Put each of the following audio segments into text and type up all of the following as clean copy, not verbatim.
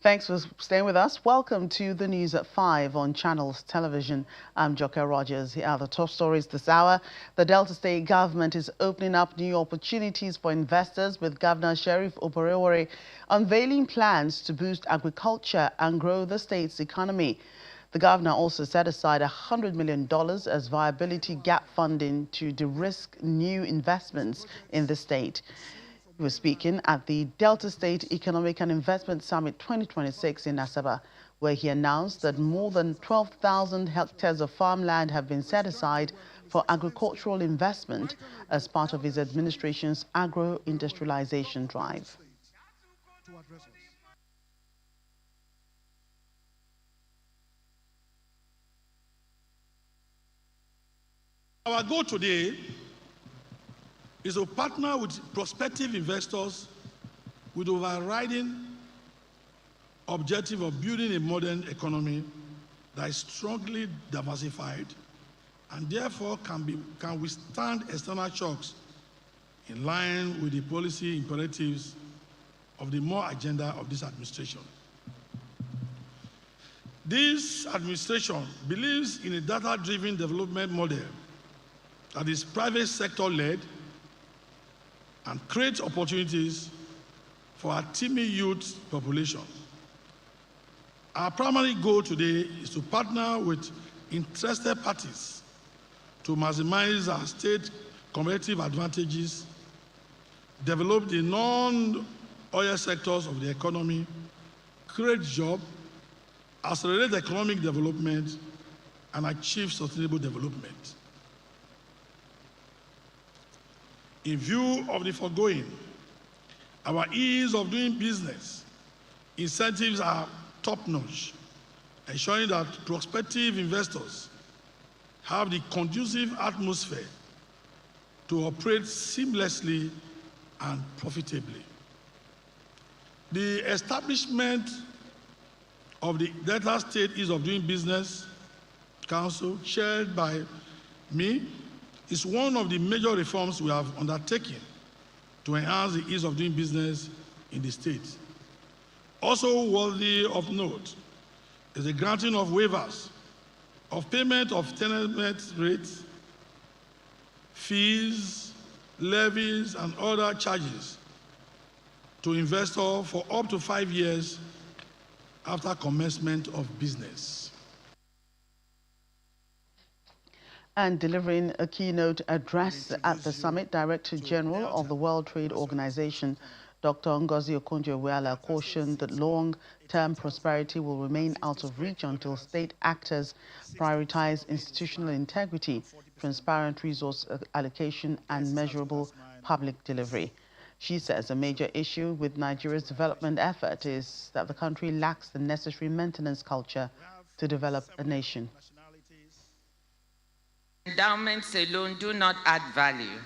Thanks for staying with us. Welcome to the news at 5 on Channels Television. I'm Joke Rogers. Here are the top stories this hour. The Delta State government is opening up new opportunities for investors, with Governor Sheriff Oborewore unveiling plans to boost agriculture and grow the state's economy. The governor also set aside $100 million as viability gap funding to de-risk new investments in the state. He was speaking at the Delta State Economic and Investment Summit 2026 in Asaba, where he announced that more than 12,000 hectares of farmland have been set aside for agricultural investment as part of his administration's agro-industrialization drive. Our goal today is to partner with prospective investors with overriding objective of building a modern economy that is strongly diversified and therefore can withstand external shocks in line with the policy imperatives of the more agenda of this administration. This administration believes in a data-driven development model that is private sector-led and create opportunities for our teeming youth population. Our primary goal today is to partner with interested parties to maximize our state competitive advantages, develop the non-oil sectors of the economy, create jobs, accelerate economic development, and achieve sustainable development. In view of the foregoing, our ease of doing business incentives are top-notch, ensuring that prospective investors have the conducive atmosphere to operate seamlessly and profitably. The establishment of the Delta State Ease of Doing Business Council, chaired by me, is one of the major reforms we have undertaken to enhance the ease of doing business in the state. Also worthy of note is the granting of waivers of payment of tenement rates, fees, levies, and other charges to investors for up to 5 years after commencement of business. And delivering a keynote address at the summit, Director General of the World Trade Organization, Dr. Ngozi Okonjo-Iweala, cautioned that long-term prosperity will remain out of reach until state actors prioritize institutional integrity, transparent resource allocation, and measurable public delivery. She says a major issue with Nigeria's development effort is that the country lacks the necessary maintenance culture to develop a nation. Endowments alone do not add value.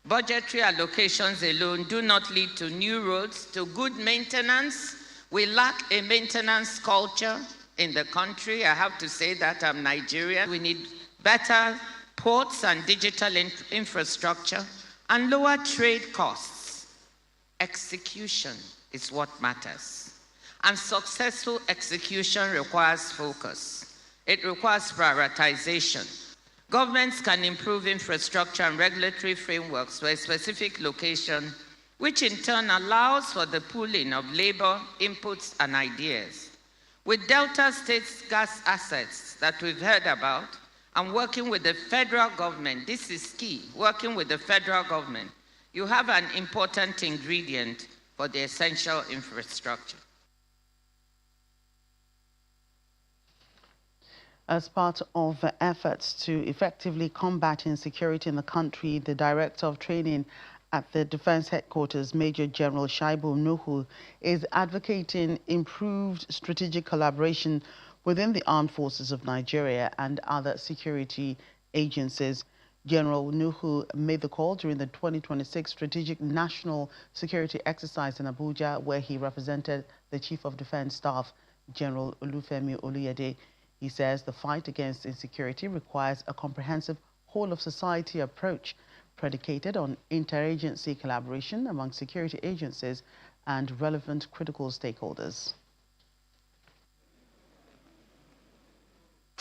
Budgetary allocations alone do not lead to new roads, to good maintenance. We lack a maintenance culture in the country. I have to say that I'm Nigerian. We need better ports and digital infrastructure and lower trade costs. Execution is what matters. And successful execution requires focus. It requires prioritization. Governments can improve infrastructure and regulatory frameworks for a specific location, which in turn allows for the pooling of labor, inputs, and ideas. With Delta State's gas assets that we've heard about, and working with the federal government, this is key, working with the federal government, you have an important ingredient for the essential infrastructure. As part of efforts to effectively combat insecurity in the country, the Director of Training at the Defense Headquarters, Major General Shaibu Nuhu, is advocating improved strategic collaboration within the Armed Forces of Nigeria and other security agencies. General Nuhu made the call during the 2026 Strategic National Security Exercise in Abuja, where he represented the Chief of Defense Staff, General Olufemi Oluyede. He says the fight against insecurity requires a comprehensive whole-of-society approach predicated on interagency collaboration among security agencies and relevant critical stakeholders.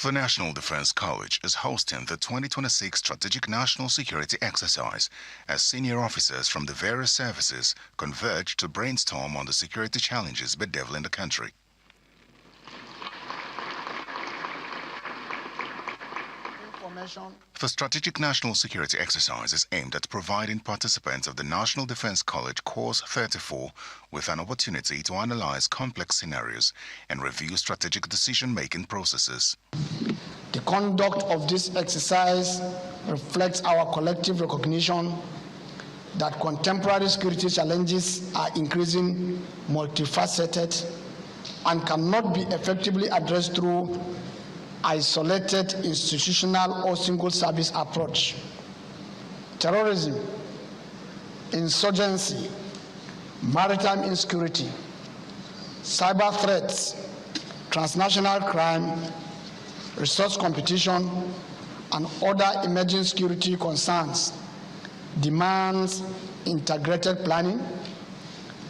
The National Defense College is hosting the 2026 Strategic National Security Exercise as senior officers from the various services converge to brainstorm on the security challenges bedeviling the country. The Strategic National Security Exercise is aimed at providing participants of the National Defense College Course 34 with an opportunity to analyze complex scenarios and review strategic decision-making processes. The conduct of this exercise reflects our collective recognition that contemporary security challenges are increasing, multifaceted, and cannot be effectively addressed through isolated institutional or single service approach. Terrorism, insurgency, maritime insecurity, cyber threats, transnational crime, resource competition, and other emerging security concerns demands integrated planning,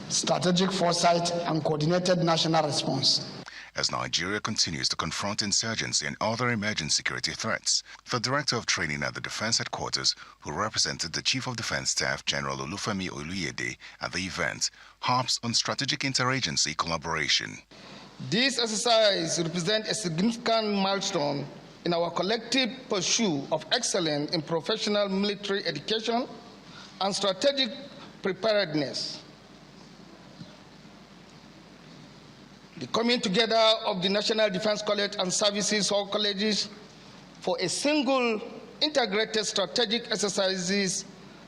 strategic foresight, and coordinated national response. As Nigeria continues to confront insurgency and other emerging security threats, the Director of Training at the Defense Headquarters, who represented the Chief of Defense Staff, General Olufemi Oluyede, at the event, harps on strategic interagency collaboration. This exercise represents a significant milestone in our collective pursuit of excellence in professional military education and strategic preparedness. The coming together of the National Defense College and services or colleges for a single integrated strategic exercises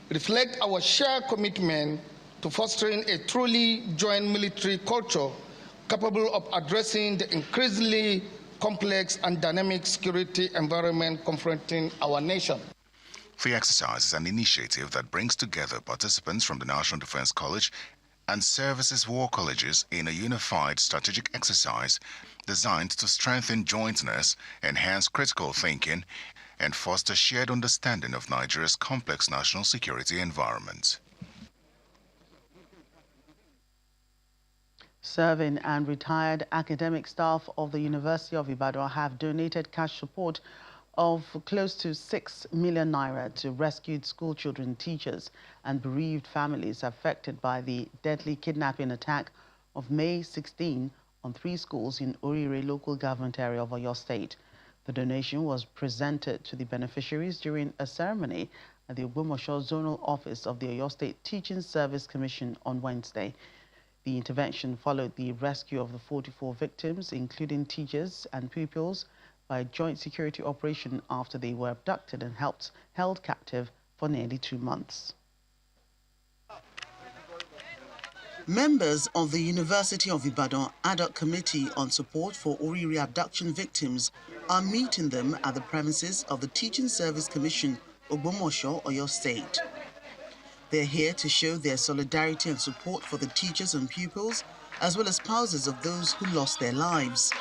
reflect our shared commitment to fostering a truly joint military culture capable of addressing the increasingly complex and dynamic security environment confronting our nation. The exercise is an initiative that brings together participants from the National Defense College and services war colleges in a unified strategic exercise designed to strengthen jointness, enhance critical thinking, and foster shared understanding of Nigeria's complex national security environment. Serving and retired academic staff of the University of Ibadan have donated cash support of close to 6 million naira to rescued school children, teachers, and bereaved families affected by the deadly kidnapping attack of May 16 on 3 schools in Orire local government area of Oyo State. The donation was presented to the beneficiaries during a ceremony at the Ogbomoso Zonal Office of the Oyo State Teaching Service Commission on Wednesday. The intervention followed the rescue of the 44 victims, including teachers and pupils, by a joint security operation after they were abducted and held captive for nearly 2 months. Members of the University of Ibadan Ad hoc Committee on Support for Orire abduction victims are meeting them at the premises of the Teaching Service Commission, Ogbomoso, Oyo State. They're here to show their solidarity and support for the teachers and pupils, as well as spouses of those who lost their lives.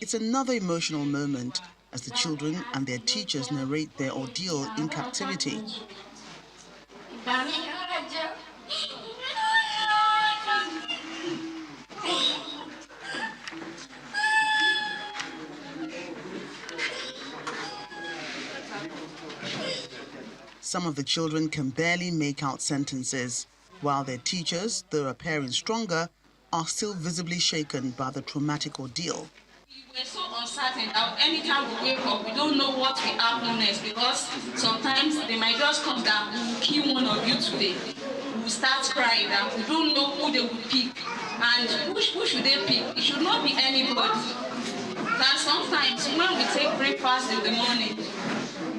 It's another emotional moment as the children and their teachers narrate their ordeal in captivity. Some of the children can barely make out sentences, while their teachers, though appearing stronger, are still visibly shaken by the traumatic ordeal. We're so uncertain that anytime we wake up, we don't know what will happen next, because sometimes they might just come down, we will kill one of you today. We will start crying and we don't know who they will pick. And who should they pick? It should not be anybody. And sometimes when we take breakfast in the morning,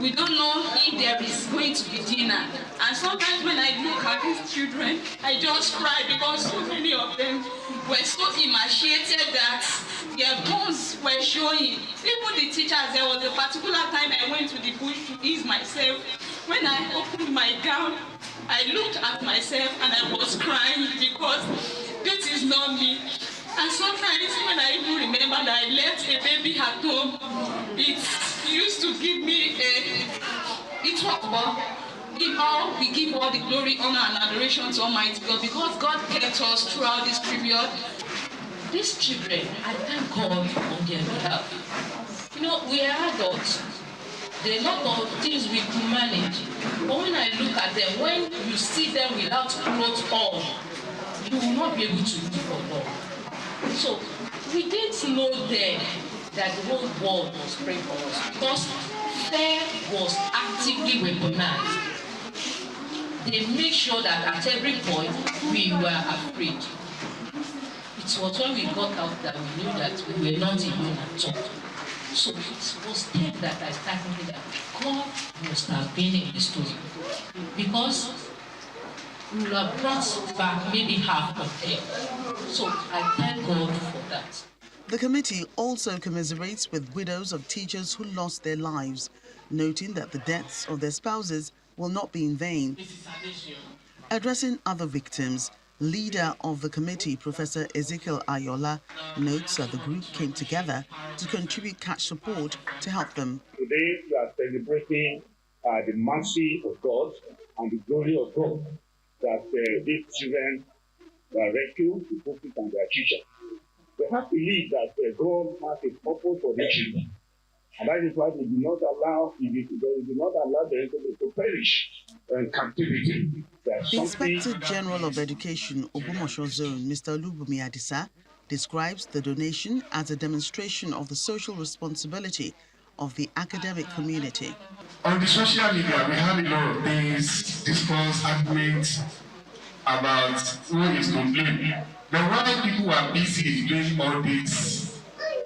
we don't know if there is going to be dinner. And sometimes when I look at these children, I just cry because so many of them were so emaciated that their bones were showing. Even the teachers, there was a particular time I went to the bush to ease myself. When I opened my gown, I looked at myself and I was crying because this is not me. And sometimes when I even remember that I left a baby at home, it used to give me a, it was, We give all the glory, honor, and adoration to Almighty God, because God kept us throughout this period. These children, I thank God on their behalf. You know, we are adults. There are a lot of things we can manage. But when I look at them, when you see them without clothes on, you will not be able to do for long. So we didn't know then that the whole world was praying for us, because fear was actively weaponized. They made sure that at every point we were afraid. It was when we got out that we knew that we were not alone at all. So it was then that I started thinking that God must have been in the story, because we will have brought back maybe half of them. So I thank God for that. The committee also commiserates with widows of teachers who lost their lives, noting that the deaths of their spouses will not be in vain. Addressing other victims, leader of the committee, Professor Ezekiel Ayola, notes that the group came together to contribute cash support to help them. Today we are celebrating the mercy of God and the glory of God that these children were rescued, the pupils and their teachers. We have to believe that God has a purpose for these children. And that is why we do not allow them to perish in captivity. The Inspector General of Education, Ogbomosho Zone, Mr. Olubumi Adisa, describes the donation as a demonstration of the social responsibility of the academic community. On the social media, we have a lot of things, discourse, arguments about who is to blame. But while people are busy doing all this,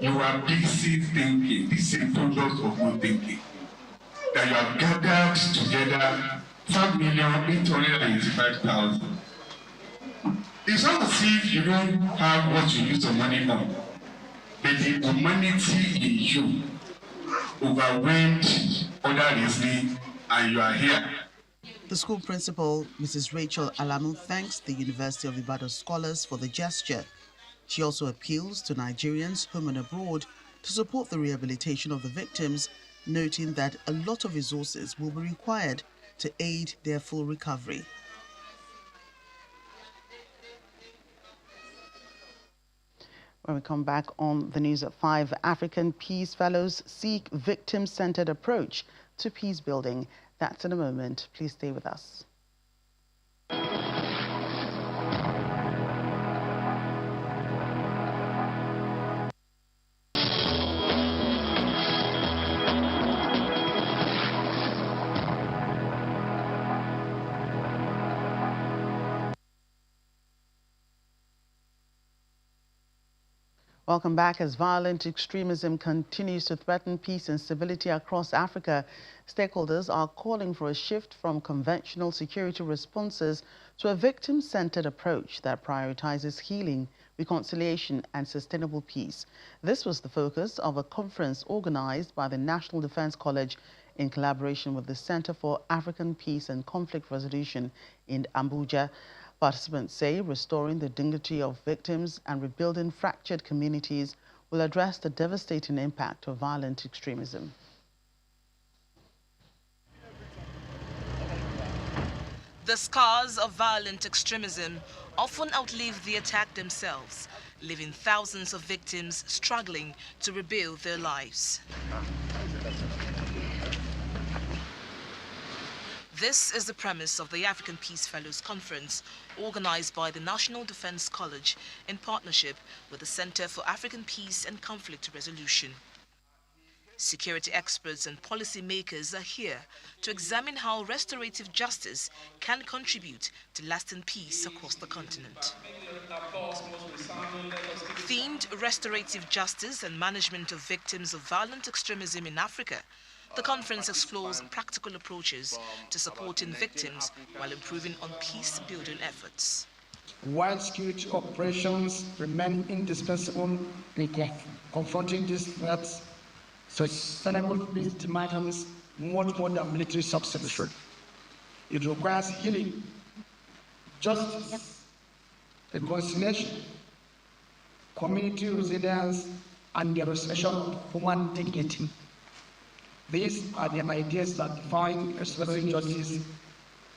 you are busy thinking. This is a product of good thinking. That you have gathered together 5,885,000. It's not as if you don't have what you use the money on, but the humanity in you overwhelmed other reasoning, and you are here. The school principal, Mrs. Rachel Alamu, thanks the University of Ibadan scholars for the gesture. She also appeals to Nigerians home and abroad to support the rehabilitation of the victims, noting that a lot of resources will be required to aid their full recovery. When we come back on the news at 5, African Peace Fellows seek victim-centered approach to peace building. That's in a moment. Please stay with us. Welcome back. As violent extremism continues to threaten peace and stability across Africa, stakeholders are calling for a shift from conventional security responses to a victim-centered approach that prioritizes healing, reconciliation, and sustainable peace. This was the focus of a conference organized by the National Defense College in collaboration with the Center for African Peace and Conflict Resolution in Abuja. Participants say restoring the dignity of victims and rebuilding fractured communities will address the devastating impact of violent extremism. The scars of violent extremism often outlive the attack themselves, leaving thousands of victims struggling to rebuild their lives. This is the premise of the African Peace Fellows Conference, organized by the National Defense College in partnership with the Center for African Peace and Conflict Resolution. Security experts and policymakers are here to examine how restorative justice can contribute to lasting peace across the continent. Themed Restorative Justice and Management of Victims of Violent Extremism in Africa, the conference explores practical approaches to supporting victims while improving on peace-building efforts. While security operations remain indispensable in confronting these threats, sustainable peace demands much more than military substitution. It requires healing, justice, reconciliation, community resilience, and the restoration of human dignity. These are the ideas that define restorative justice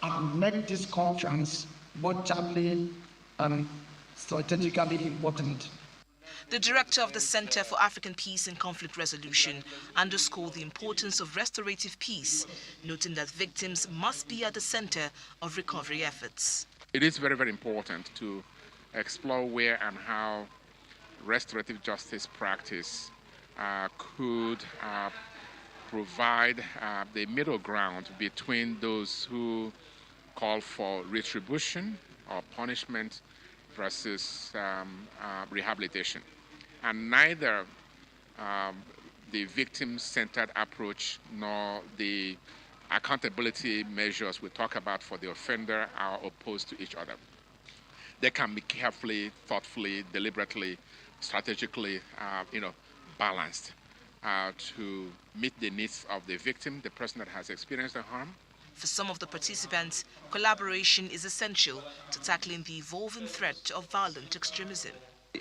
and make this conference both timely and strategically important. The director of the Center for African Peace and Conflict Resolution underscored the importance of restorative peace, noting that victims must be at the center of recovery efforts. It is very, very important to explore where and how restorative justice practice could provide the middle ground between those who call for retribution or punishment versus rehabilitation. And neither the victim-centered approach nor the accountability measures we talk about for the offender are opposed to each other. They can be carefully, thoughtfully, deliberately, strategically, balanced to meet the needs of the victim, the person that has experienced the harm. For some of the participants, collaboration is essential to tackling the evolving threat of violent extremism.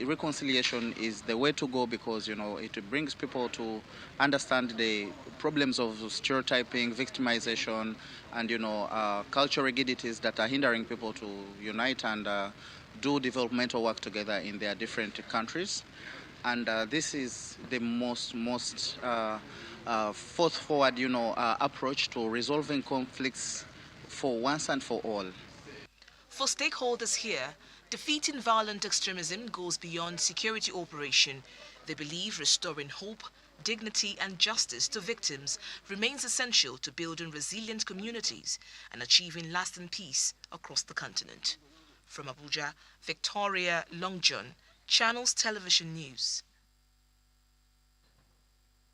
Reconciliation is the way to go because, it brings people to understand the problems of stereotyping, victimization, and, cultural rigidities that are hindering people to unite and do developmental work together in their different countries. And this is the most forward, approach to resolving conflicts for once and for all. For stakeholders here, defeating violent extremism goes beyond security operation. They believe restoring hope, dignity and justice to victims remains essential to building resilient communities and achieving lasting peace across the continent. From Abuja, Victoria Longjohn, Channels Television News.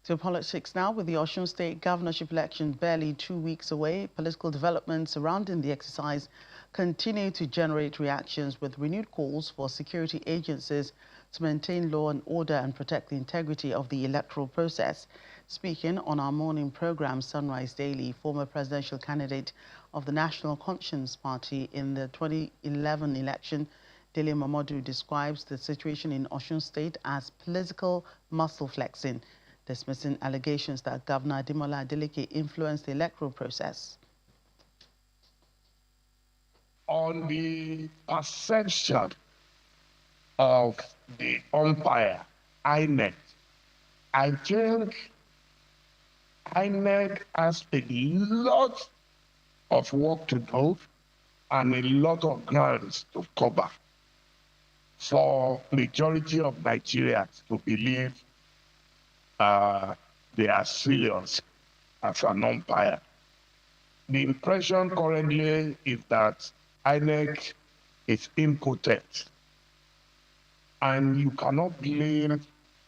To politics now, with the Osun State governorship election barely 2 weeks away, political developments surrounding the exercise continue to generate reactions with renewed calls for security agencies to maintain law and order and protect the integrity of the electoral process. Speaking on our morning program, Sunrise Daily, former presidential candidate of the National Conscience Party in the 2011 election, Dele Momodu, describes the situation in Osun State as political muscle flexing, dismissing allegations that Governor Ademola Adeleke influenced the electoral process. On the ascension of the umpire, INEC, I think INEC has a lot of work to do and a lot of grounds to cover for majority of Nigerians to believe they are serious as an umpire. The impression currently is that INEC is impotent, and you cannot blame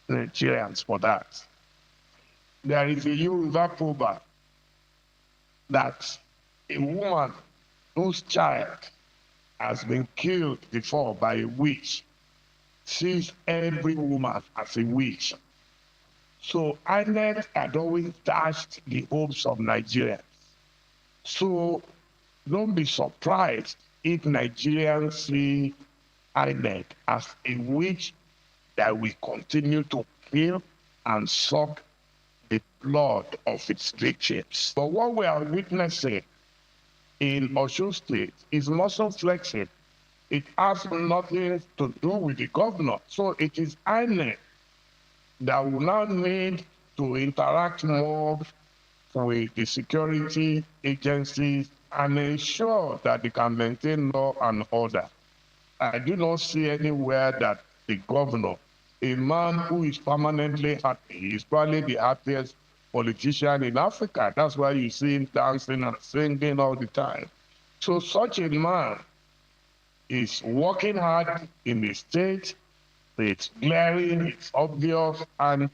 Nigerians for that. There is a Yoruba proverb that a woman whose child has been killed before by a witch sees every woman as a witch. So INEC had always dashed the hopes of Nigerians. So don't be surprised if Nigerians see INEC as a witch that will continue to kill and suck the blood of its victims. But what we are witnessing in Osun State is muscle flexing. It has nothing to do with the governor. So it is INEC that will now need to interact more with the security agencies and ensure that they can maintain law and order. I do not see anywhere that the governor, a man who is permanently happy, is probably the happiest politician in Africa. That's why you see him dancing and singing all the time. So such a man is working hard in the state. It's glaring, it's obvious, and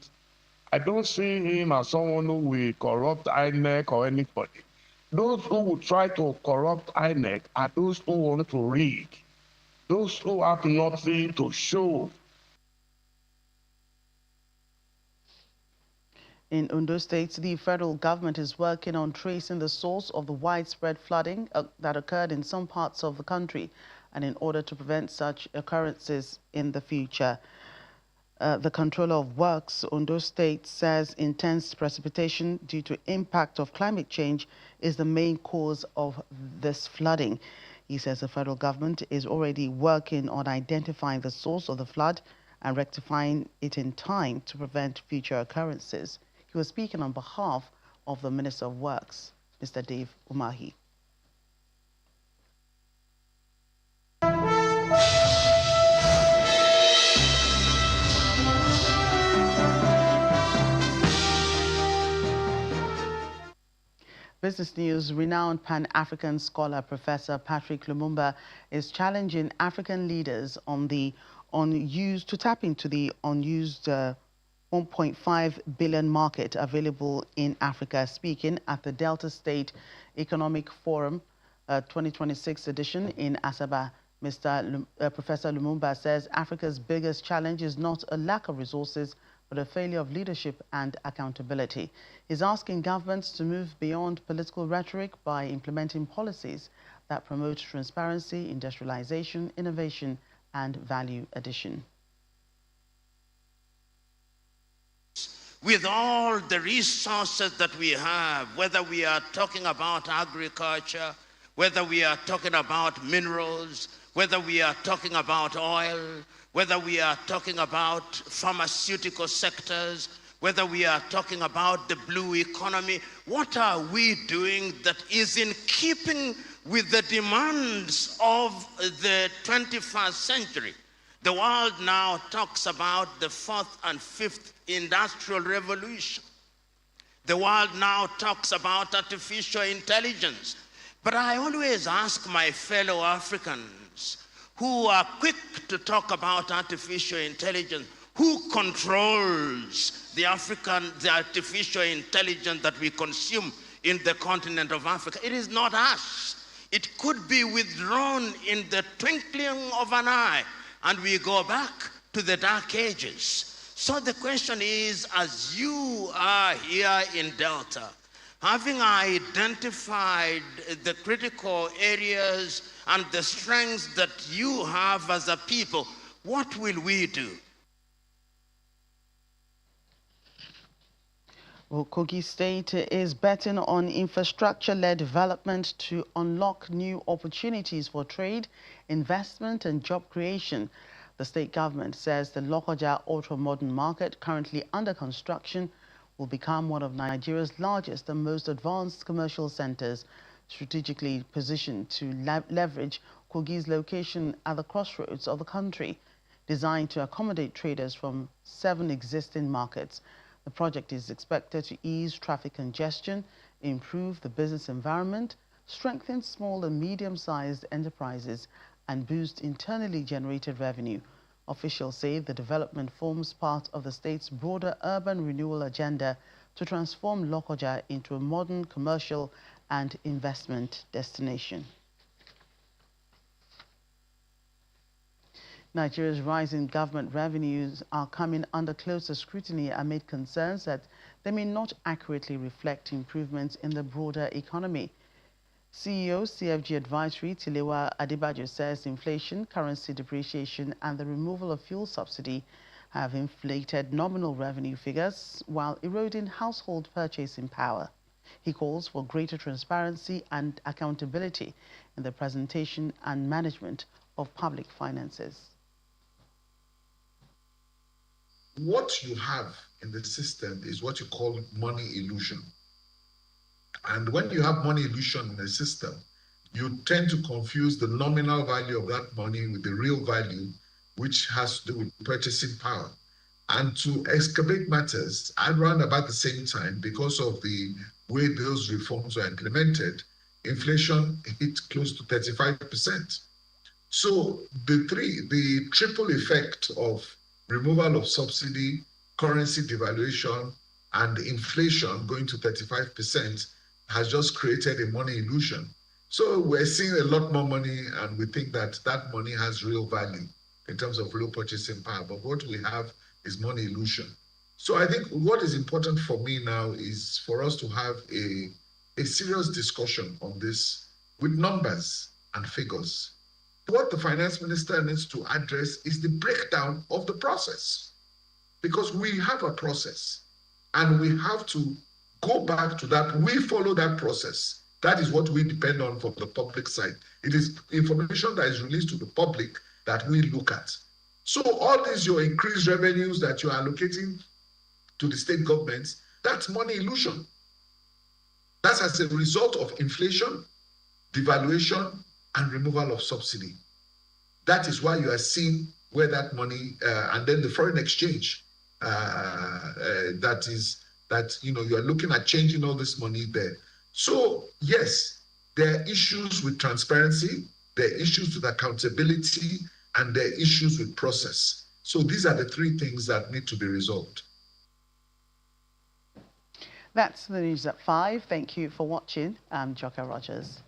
I don't see him as someone who will corrupt INEC or anybody. Those who will try to corrupt INEC are those who want to rig, those who have nothing to show. In Ondo State, the federal government is working on tracing the source of the widespread flooding that occurred in some parts of the country, and in order to prevent such occurrences in the future. The Controller of Works, Ondo State, says intense precipitation due to impact of climate change is the main cause of this flooding. He says the federal government is already working on identifying the source of the flood and rectifying it in time to prevent future occurrences. He was speaking on behalf of the Minister of Works, Mr. Dave Umahi. Business News, renowned Pan-African scholar Professor Patrick Lumumba is challenging African leaders on the to tap into the unused 1.5 billion market available in Africa. Speaking at the Delta State Economic Forum 2026 edition in Asaba, Professor Lumumba says Africa's biggest challenge is not a lack of resources, but a failure of leadership and accountability. He's asking governments to move beyond political rhetoric by implementing policies that promote transparency, industrialization, innovation, and value addition. With all the resources that we have, whether we are talking about agriculture, whether we are talking about minerals, whether we are talking about oil, whether we are talking about pharmaceutical sectors, whether we are talking about the blue economy, what are we doing that is in keeping with the demands of the 21st century? The world now talks about the fourth and fifth industrial revolution. The world now talks about artificial intelligence. But I always ask my fellow Africans who are quick to talk about artificial intelligence, who controls the artificial intelligence that we consume in the continent of Africa? It is not us. It could be withdrawn in the twinkling of an eye, and we go back to the dark ages. So the question is, as you are here in Delta, having identified the critical areas and the strengths that you have as a people, what will we do? Well, Kogi State is betting on infrastructure-led development to unlock new opportunities for trade, investment and job creation. The state government says the Lokoja ultra-modern market, currently under construction, will become one of Nigeria's largest and most advanced commercial centers, strategically positioned to leverage Kogi's location at the crossroads of the country, designed to accommodate traders from 7 existing markets. The project is expected to ease traffic congestion, improve the business environment, strengthen small and medium-sized enterprises, and boost internally generated revenue. Officials say the development forms part of the state's broader urban renewal agenda to transform Lokoja into a modern commercial and investment destination. Nigeria's rising government revenues are coming under closer scrutiny amid concerns that they may not accurately reflect improvements in the broader economy. CEO CFG Advisory Tilewa Adebajo says inflation, currency depreciation and the removal of fuel subsidy have inflated nominal revenue figures while eroding household purchasing power. He calls for greater transparency and accountability in the presentation and management of public finances. What you have in the system is what you call money illusion. And when you have money illusion in a system, you tend to confuse the nominal value of that money with the real value, which has to do with purchasing power. And to excavate matters, around about the same time, because of the way those reforms were implemented, inflation hit close to 35%. So the triple effect of removal of subsidy, currency devaluation, and inflation going to 35% has just created a money illusion. So we're seeing a lot more money, and we think that that money has real value in terms of real purchasing power. But what we have is money illusion. So I think what is important for me now is for us to have a serious discussion on this with numbers and figures. What the finance minister needs to address is the breakdown of the process. because we have a process and we have to go back to that. We follow that process. That is what we depend on from the public side. It is information that is released to the public that we look at. So all these your increased revenues that you are allocating to the state governments, that's money illusion. That's as a result of inflation, devaluation, and removal of subsidy. That is why you are seeing where that money, and then the foreign exchange, that you are looking at changing all this money there. So yes, there are issues with transparency, there are issues with accountability, and there are issues with process. So these are the three things that need to be resolved. That's the news at 5. Thank you for watching. I'm Joker Rogers.